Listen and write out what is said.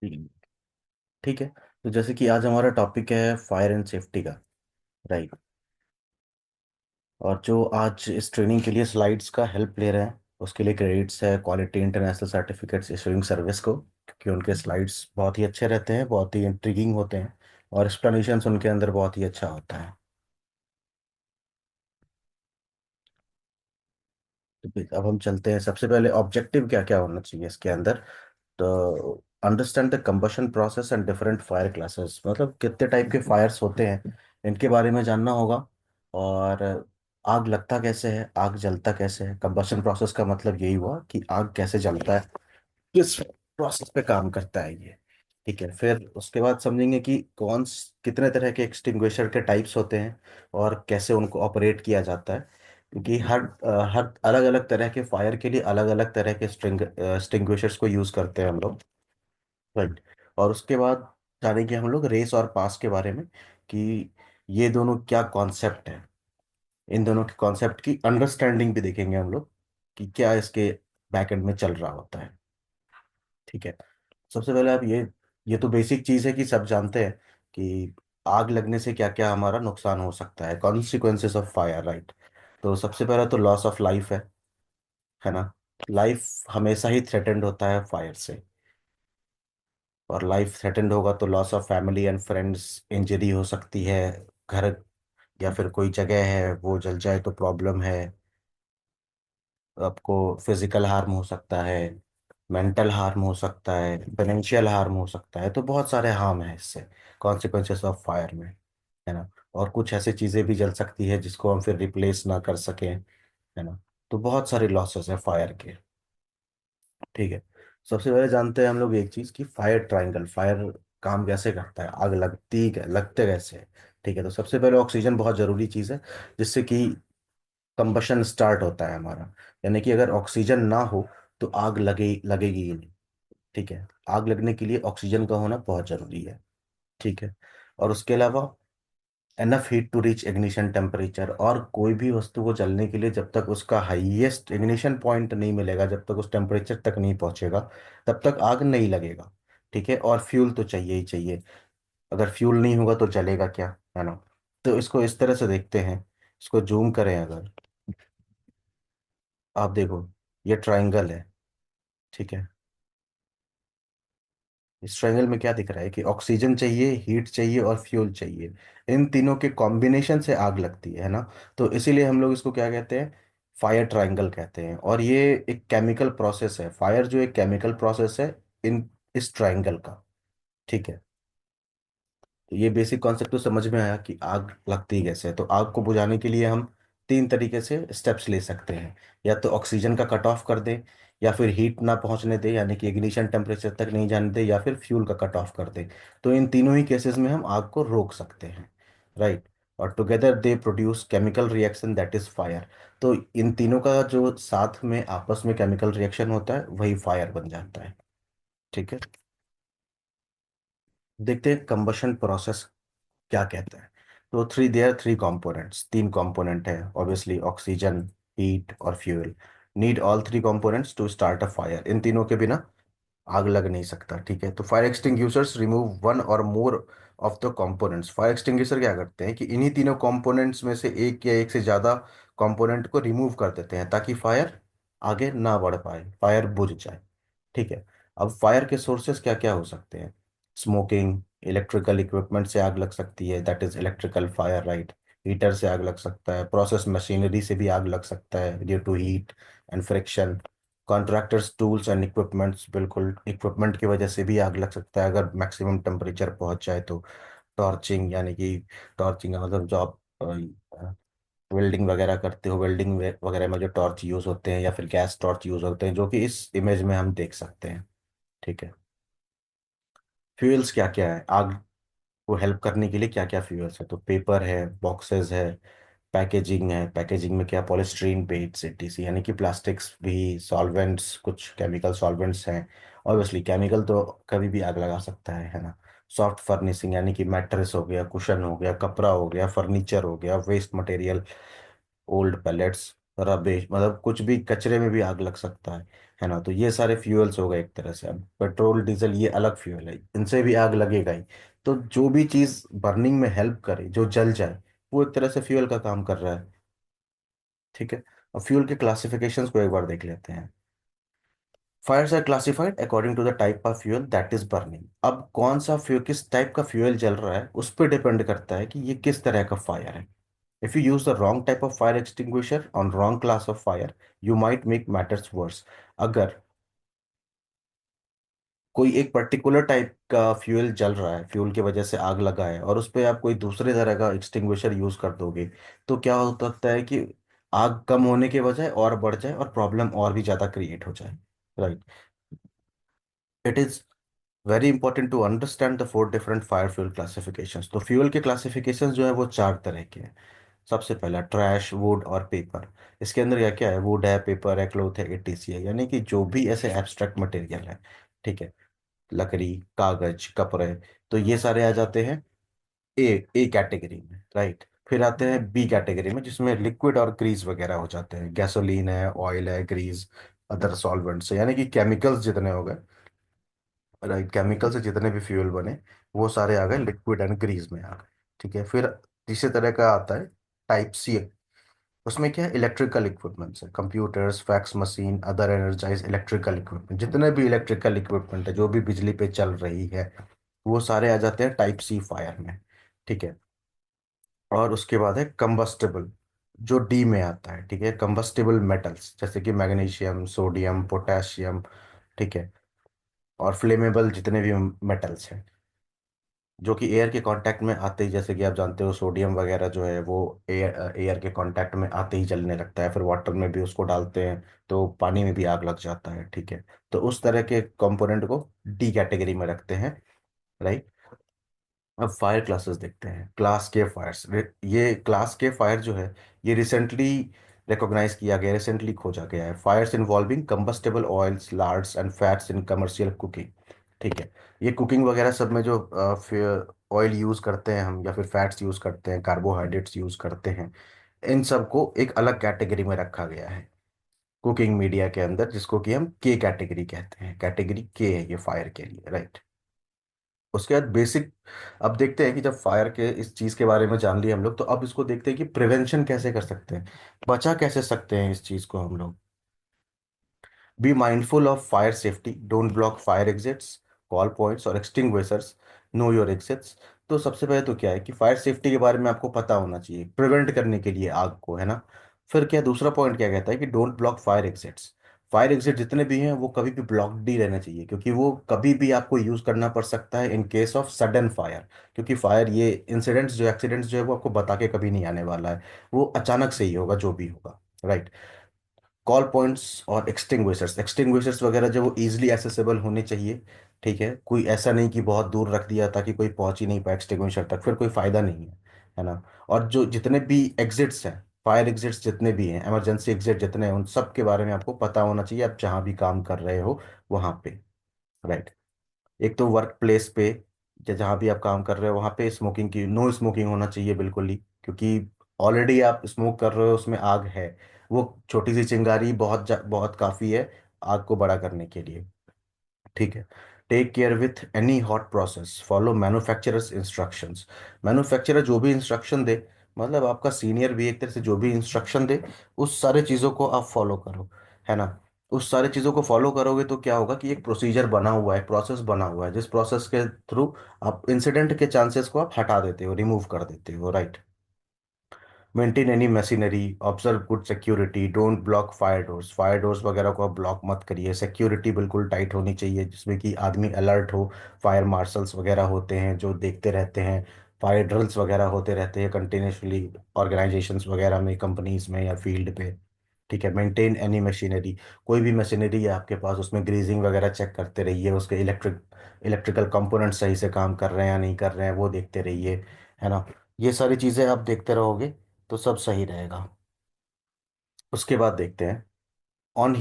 ठीक है। तो जैसे कि आज हमारा टॉपिक है फायर एंड सेफ्टी का। राइट। और जो आज इस ट्रेनिंग के लिए स्लाइड्स का हेल्प ले रहे हैं उसके लिए क्रेडिट्स है quality international certificates issuing service को, क्योंकि उनके स्लाइड्स बहुत ही अच्छे रहते हैं, बहुत ही इंट्रिगिंग होते हैं और एक्सप्लेनेशंस उनके अंदर बहुत ही अच्छा होता है। तो फिर अब हम चलते हैं, सबसे पहले ऑब्जेक्टिव क्या क्या होना चाहिए इसके अंदर। तो understand the combustion process and different fire classes, मतलब कितने टाइप के फायर्स होते हैं इनके बारे में जानना होगा। और आग लगता कैसे है, आग जलता कैसे है, कंबशन प्रोसेस का मतलब यही हुआ कि आग कैसे जलता है, किस प्रोसेस पे काम करता है ये। ठीक है, फिर उसके बाद समझेंगे कि कितने तरह के एक्सटिंग्विशर के टाइप्स होते हैं और कैसे उनको ऑपरेट किया जाता है, क्योंकि हर अलग अलग तरह के फायर के लिए अलग अलग तरह के एक्सटिंग्विशर्स को यूज करते हैं हम लोग। राइट। और उसके बाद जानेंगे हम लोग रेस और पास के बारे में, कि ये दोनों क्या कॉन्सेप्ट है, इन दोनों के कॉन्सेप्ट की अंडरस्टैंडिंग भी देखेंगे हम लोग कि क्या इसके बैक एंड में चल रहा होता है। ठीक है। सबसे पहले आप ये तो बेसिक चीज़ है कि सब जानते हैं कि आग लगने से क्या क्या हमारा नुकसान हो सकता है, कॉन्सिक्वेंसेस ऑफ फायर। राइट। तो सबसे पहला तो लॉस ऑफ लाइफ है ना। लाइफ हमेशा ही थ्रेटेंड होता है फायर से, और लाइफ थ्रेटेंड होगा तो loss of family and friends, injury हो सकती है, घर या फिर कोई जगह है वो जल जाए तो प्रॉब्लम है। आपको फिजिकल हार्म हो सकता है, मेंटल हार्म हो सकता है, फाइनेंशियल हार्म हो सकता है, तो बहुत सारे हार्म है इससे, कॉन्सिक्वेंसेस ऑफ फायर में, है ना। और कुछ ऐसी चीज़ें भी जल सकती है जिसको हम फिर रिप्लेस ना कर सकें, है ना। तो बहुत सारे लॉसेस हैं फायर के। ठीक है। सबसे पहले जानते हैं हम लोग एक चीज़ कि फायर ट्रायंगल, फायर काम कैसे करता है, आग लगते कैसे है। ठीक है। तो सबसे पहले ऑक्सीजन बहुत ज़रूरी चीज़ है, जिससे कि कंबशन स्टार्ट होता है हमारा। यानी कि अगर ऑक्सीजन ना हो तो आग लगेगी ही नहीं। ठीक है। आग लगने के लिए ऑक्सीजन का होना बहुत जरूरी है। ठीक है। और उसके अलावा enough heat to reach ignition temperature, और कोई भी वस्तु को जलने के लिए जब तक उसका हाईएस्ट इग्निशन पॉइंट नहीं मिलेगा, जब तक उस टेम्परेचर तक नहीं पहुंचेगा, तब तक आग नहीं लगेगा। ठीक है। और फ्यूल तो चाहिए ही चाहिए, अगर फ्यूल नहीं होगा तो जलेगा क्या, है ना। तो इसको इस तरह से देखते हैं, इसको जूम करें अगर, आप देखो ये ट्रायंगल है। ठीक है। इस ट्रायंगल में क्या दिख रहा है कि ऑक्सीजन चाहिए, हीट चाहिए और फ्यूल चाहिए। इन तीनों के कॉम्बिनेशन से आग लगती है ना। तो इसीलिए हम लोग इसको क्या कहते हैं, फायर ट्रायंगल कहते हैं। और ये एक केमिकल प्रोसेस है, फायर जो एक केमिकल प्रोसेस है इन इस ट्रायंगल का। ठीक है। तो ये बेसिक कॉन्सेप्ट तो समझ में आया कि आग लगती कैसे है। तो आग को बुझाने के लिए हम तीन तरीके से स्टेप्स ले सकते हैं, या तो ऑक्सीजन का कट ऑफ कर दें, या फिर हीट ना पहुंचने दें यानी कि इग्निशन टेम्परेचर तक नहीं जाने दें, या फिर फ्यूल का कट ऑफ कर दें। तो इन तीनों ही केसेस में हम आग को रोक सकते हैं। राइट। और together they produce chemical reaction that is fire. तो इन तीनों का जो साथ में आपस में केमिकल रिएक्शन होता है वही फायर बन जाता है। ठीक है। देखते हैं कंबशन प्रोसेस क्या कहता है। तो देयर थ्री कंपोनेंट्स, तीन कंपोनेंट है ऑब्वियसली, ऑक्सीजन, हीट और fuel. Need all three components to start a fire, इन तीनों के बिना आग लग नहीं सकता। ठीक है। तो फायर एक्सटिंग्विशर्स रिमूव वन और more of the components, fire extinguisher क्या करते हैं कि इन्हीं तीनों कंपोनेंट्स में से एक या एक से ज्यादा कंपोनेंट को रिमूव कर देते हैं ताकि फायर आगे ना बढ़ पाए, फायर बुझ जाए। ठीक है। अब फायर के सोर्सेस क्या क्या हो सकते हैं, स्मोकिंग, इलेक्ट्रिकल इक्विपमेंट से आग लग सकती है, that is electrical fire. Right. Heater से आग लग सकता है, प्रोसेस मशीनरी से भी आग लग सकता है due to heat and friction. Contractors tools and equipments, बिल्कुल इक्विपमेंट की वजह से भी आग लग सकता है अगर मैक्सिमम टेम्परेचर पहुंच जाए तो। टॉर्चिंग यानी कि, टॉर्चिंग का मतलब जो आप वेल्डिंग वगैरह करते हो, वेल्डिंग वगैरह में जो टॉर्च यूज होते हैं या फिर गैस टॉर्च यूज होते हैं, जो कि इस इमेज में हम देख सकते हैं। ठीक है। फ्यूल्स क्या क्या है, आग को हेल्प करने के लिए क्या क्या फ्यूल्स है, तो पेपर है, बॉक्सेस है, पैकेजिंग है। पैकेजिंग में क्या, पॉलीस्टीरीन पेट्स एटीसी, यानी कि प्लास्टिक्स भी, सॉल्वेंट्स, कुछ केमिकल सॉल्वेंट्स हैं। ऑब्वियसली केमिकल तो कभी भी आग लगा सकता है ना। सॉफ्ट फर्निशिंग यानी कि मैट्रेस हो गया, कुशन हो गया, कपड़ा हो गया, फर्नीचर हो गया, वेस्ट मटेरियल, ओल्ड पैलेट्स, रबेश मतलब कुछ भी कचरे में भी आग लग सकता है ना। तो ये सारे फ्यूल्स हो गए एक तरह से। अब पेट्रोल डीजल ये अलग फ्यूल है, इनसे भी आग लगेगा ही। तो जो भी चीज बर्निंग में हेल्प करे, जो जल जाए, वो एक तरह से फ्यूल का काम कर रहा है। ठीक है। और फ्यूल के क्लासिफिकेशंस को एक बार देख लेते हैं। Fires are classified according to the type of fuel that is burning. अब कौन सा फ्यूल, किस टाइप का फ्यूल जल रहा है, उस पर डिपेंड करता है कि ये किस तरह का फायर है। If you use the wrong type of fire extinguisher on wrong class of fire, you might make matters worse. अगर कोई एक पर्टिकुलर टाइप का फ्यूल जल रहा है, फ्यूल की वजह से आग लगा है, और उस पे आप कोई दूसरे तरह का एक्सटिंग्विशर यूज कर दोगे, तो क्या हो सकता है कि आग कम होने के बजाय और बढ़ जाए और प्रॉब्लम और भी ज्यादा क्रिएट हो जाए। Right. It is very important to understand the four different fire fuel classifications. तो फ्यूल के क्लासिफिकेशंस जो है वो चार तरह के हैं। सबसे पहला ट्रैश, वुड और पेपर। इसके अंदर क्या क्या है, वुड है, पेपर है, क्लोथ है, एटीसी है, यानी कि जो भी ऐसे एब्स्ट्रैक्ट मटेरियल है। ठीक है। लकड़ी, कागज, कपड़े, तो ये सारे आ जाते हैं ए ए कैटेगरी में। राइट। फिर आते हैं बी कैटेगरी में, जिसमें लिक्विड और ग्रीस वगैरह हो जाते हैं, गैसोलीन है, ऑयल है, ग्रीस, अदर सॉल्वेंट्स है, यानी कि केमिकल्स जितने हो गए। राइट। केमिकल से जितने भी फ्यूल बने, वो सारे आ गए लिक्विड एंड ग्रीस में आ गए। ठीक है। फिर तीसरे तरह का आता है टाइप सी। उसमें क्या है, इलेक्ट्रिकल इक्विपमेंट्स है, computers, fax machine, other energize electrical equipment, जितने भी इलेक्ट्रिकल इक्विपमेंट है जो भी बिजली पे चल रही है, वो सारे आ जाते हैं टाइप सी फायर में। ठीक है। और उसके बाद है कंबस्टेबल, जो डी में आता है। ठीक है। कंबस्टेबल मेटल्स जैसे कि मैग्नीशियम, सोडियम, पोटेशियम। ठीक है। और फ्लेमेबल जितने भी मेटल्स हैं, जो कि एयर के कांटेक्ट में आते ही, जैसे कि आप जानते हो सोडियम वगैरह जो है वो एयर एयर के कांटेक्ट में आते ही जलने लगता है, फिर वाटर में भी उसको डालते हैं तो पानी में भी आग लग जाता है। ठीक है। तो उस तरह के कंपोनेंट को डी कैटेगरी में रखते हैं। राइट। अब फायर क्लासेस देखते हैं। क्लास के फायर्स, ये क्लास के फायर जो है, ये रिसेंटली रिकॉग्नाइज किया गया, रिसेंटली खोजा गया है। Fires involving combustible oils, lards and fats in commercial cooking. ठीक है। ये कुकिंग वगैरह सब में जो ऑयल यूज करते हैं हम, या फिर फैट्स यूज करते हैं, कार्बोहाइड्रेट्स यूज करते हैं, इन सब को एक अलग कैटेगरी में रखा गया है कुकिंग मीडिया के अंदर, जिसको कि हम के कैटेगरी कहते हैं। कैटेगरी के है ये फायर के लिए। राइट। उसके बाद बेसिक, अब देखते हैं कि जब फायर के इस चीज के बारे में जान लिया हम लोग, तो अब इसको देखते हैं कि प्रिवेंशन कैसे कर सकते हैं, बचा कैसे सकते हैं इस चीज को हम लोग। Be mindful of fire safety, don't block fire exits, call points और एक्सटिंग्विशर्स, नो योर एग्जिट्स। तो सबसे पहले तो क्या है कि फायर सेफ्टी के बारे में आपको पता होना चाहिए, प्रिवेंट करने के लिए आग को, है ना। फिर क्या, दूसरा पॉइंट क्या कहता है कि don't block fire exits. Fire exit जितने भी हैं वो कभी भी ब्लॉक्ड ही रहने चाहिए, क्योंकि वो कभी भी आपको यूज करना पड़ सकता है in case of sudden fire. क्योंकि फायर, ये इंसिडेंट्स जो एक्सीडेंट्स जो है वो आपको बता के कभी नहीं आने वाला है, वो अचानक से ही होगा जो भी होगा। राइट। कॉल पॉइंट्स और एक्सटिंग्विशर्स, एक्सटिंग्विशर्स वगैरह जो वो इजीली एक्सेसिबल होने चाहिए। ठीक है। कोई ऐसा नहीं कि बहुत दूर रख दिया ताकि कोई पहुंच ही नहीं पाए एक्सटिंग्विशर तक, फिर कोई फायदा नहीं है ना। और जो जितने भी एग्जिट्स हैं, फायर एग्जिट्स जितने भी हैं, इमरजेंसी एग्जिट जितने हैं, उन सब के बारे में आपको पता होना चाहिए, आप जहां भी काम कर रहे हो वहां पे। राइट। एक तो वर्क प्लेस पे, या जहाँ भी आप काम कर रहे हो वहाँ पे स्मोकिंग की, नो स्मोकिंग होना चाहिए बिल्कुल ही, क्योंकि ऑलरेडी आप स्मोक कर रहे हो, उसमें आग है। वो छोटी सी चिंगारी बहुत काफ़ी है आग को बड़ा करने के लिए। ठीक है। Take care with any hot process, follow manufacturers instructions. Manufacturer जो भी इंस्ट्रक्शन दे, मतलब आपका सीनियर भी एक तरह से जो भी इंस्ट्रक्शन दे, उस सारे चीज़ों को आप फॉलो करो, है ना। उस सारे चीज़ों को फॉलो करोगे तो क्या होगा कि एक प्रोसीजर बना हुआ है, प्रोसेस बना हुआ है, जिस प्रोसेस के थ्रू आप इंसिडेंट के चांसेस को आप हटा देते हो, रिमूव कर देते हो। Right. Maintain any machinery, observe good security, don't block fire doors वगैरह को आप ब्लॉक मत करिए। सिक्योरिटी बिल्कुल टाइट होनी चाहिए, जिसमें कि आदमी अलर्ट हो। फायर मार्शल्स वगैरह होते हैं जो देखते रहते हैं, फायर ड्रिल्स वगैरह होते रहते हैं कंटिन्यूसली, ऑर्गेनाइजेशंस वगैरह में, कंपनीज में या फील्ड पे। ठीक है। मेंटेन एनी मशीनरी, कोई भी मशीनरी है आपके पास, उसमें ग्रीजिंग वगैरह चेक करते रहिए, उसके इलेक्ट्रिकल कंपोनेंट सही से काम कर रहे हैं या नहीं कर रहे हैं वो देखते रहिए, है ना। ये सारी चीज़ें आप देखते रहोगे तो सब सही रहेगा। उसके बाद देखते हैं ऑन